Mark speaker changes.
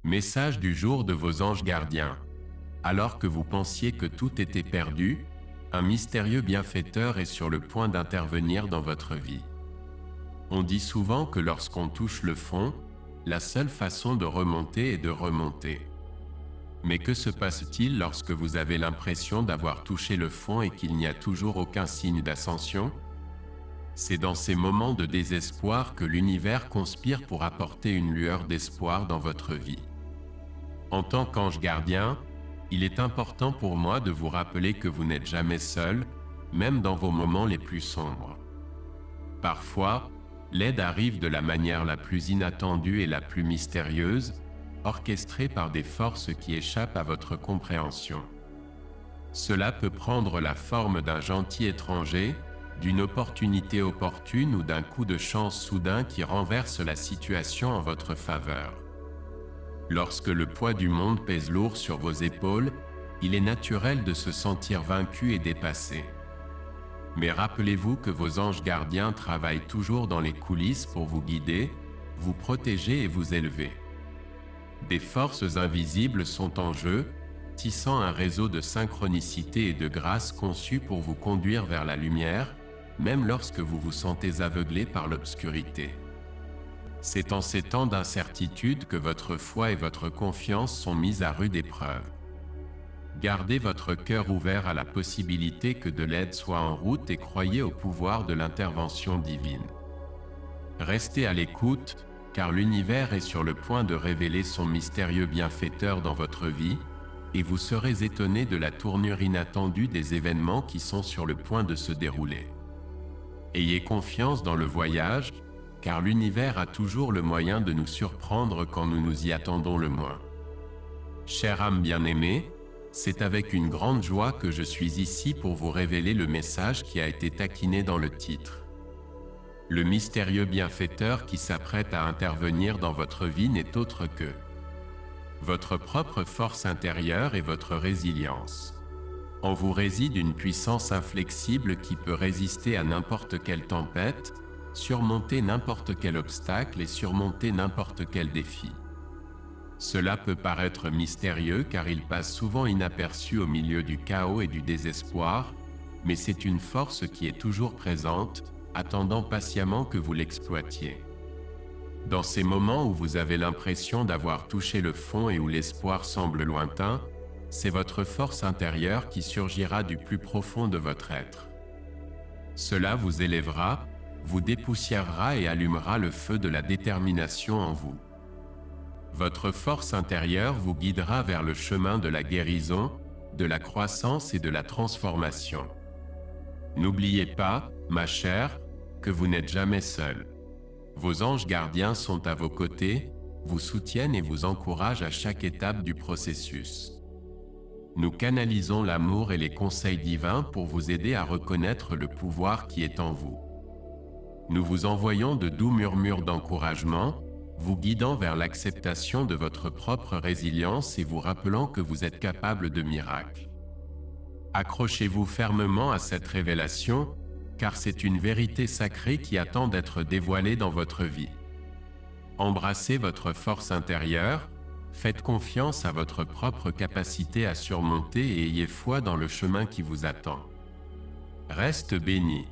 Speaker 1: Message du jour de vos anges gardiens. Alors que vous pensiez que tout était perdu, un mystérieux bienfaiteur est sur le point d'intervenir dans votre vie. On dit souvent que lorsqu'on touche le fond, la seule façon de remonter est de remonter. Mais que se passe-t-il lorsque vous avez l'impression d'avoir touché le fond et qu'il n'y a toujours aucun signe d'ascension? C'est dans ces moments de désespoir que l'univers conspire pour apporter une lueur d'espoir dans votre vie. En tant qu'ange gardien, il est important pour moi de vous rappeler que vous n'êtes jamais seul, même dans vos moments les plus sombres. Parfois, l'aide arrive de la manière la plus inattendue et la plus mystérieuse, orchestrée par des forces qui échappent à votre compréhension. Cela peut prendre la forme d'un gentil étranger, d'une opportunité opportune ou d'un coup de chance soudain qui renverse la situation en votre faveur. Lorsque le poids du monde pèse lourd sur vos épaules, il est naturel de se sentir vaincu et dépassé. Mais rappelez-vous que vos anges gardiens travaillent toujours dans les coulisses pour vous guider, vous protéger et vous élever. Des forces invisibles sont en jeu, tissant un réseau de synchronicité et de grâce conçu pour vous conduire vers la lumière, même lorsque vous vous sentez aveuglé par l'obscurité. C'est en ces temps d'incertitude que votre foi et votre confiance sont mises à rude épreuve. Gardez votre cœur ouvert à la possibilité que de l'aide soit en route et croyez au pouvoir de l'intervention divine. Restez à l'écoute, car l'univers est sur le point de révéler son mystérieux bienfaiteur dans votre vie, et vous serez étonné de la tournure inattendue des événements qui sont sur le point de se dérouler. Ayez confiance dans le voyage, car l'univers a toujours le moyen de nous surprendre quand nous nous y attendons le moins. Chère âme bien-aimée, c'est avec une grande joie que je suis ici pour vous révéler le message qui a été taquiné dans le titre. Le mystérieux bienfaiteur qui s'apprête à intervenir dans votre vie n'est autre que votre propre force intérieure et votre résilience. En vous réside une puissance inflexible qui peut résister à n'importe quelle tempête, surmonter n'importe quel obstacle et surmonter n'importe quel défi. Cela peut paraître mystérieux car il passe souvent inaperçu au milieu du chaos et du désespoir, mais c'est une force qui est toujours présente, attendant patiemment que vous l'exploitiez. Dans ces moments où vous avez l'impression d'avoir touché le fond et où l'espoir semble lointain, c'est votre force intérieure qui surgira du plus profond de votre être. Cela vous élèvera, vous dépoussiérera et allumera le feu de la détermination en vous. Votre force intérieure vous guidera vers le chemin de la guérison, de la croissance et de la transformation. N'oubliez pas, ma chère, que vous n'êtes jamais seul. Vos anges gardiens sont à vos côtés, vous soutiennent et vous encouragent à chaque étape du processus. Nous canalisons l'amour et les conseils divins pour vous aider à reconnaître le pouvoir qui est en vous. Nous vous envoyons de doux murmures d'encouragement, vous guidant vers l'acceptation de votre propre résilience et vous rappelant que vous êtes capable de miracles. Accrochez-vous fermement à cette révélation, car c'est une vérité sacrée qui attend d'être dévoilée dans votre vie. Embrassez votre force intérieure, faites confiance à votre propre capacité à surmonter et ayez foi dans le chemin qui vous attend. Reste béni.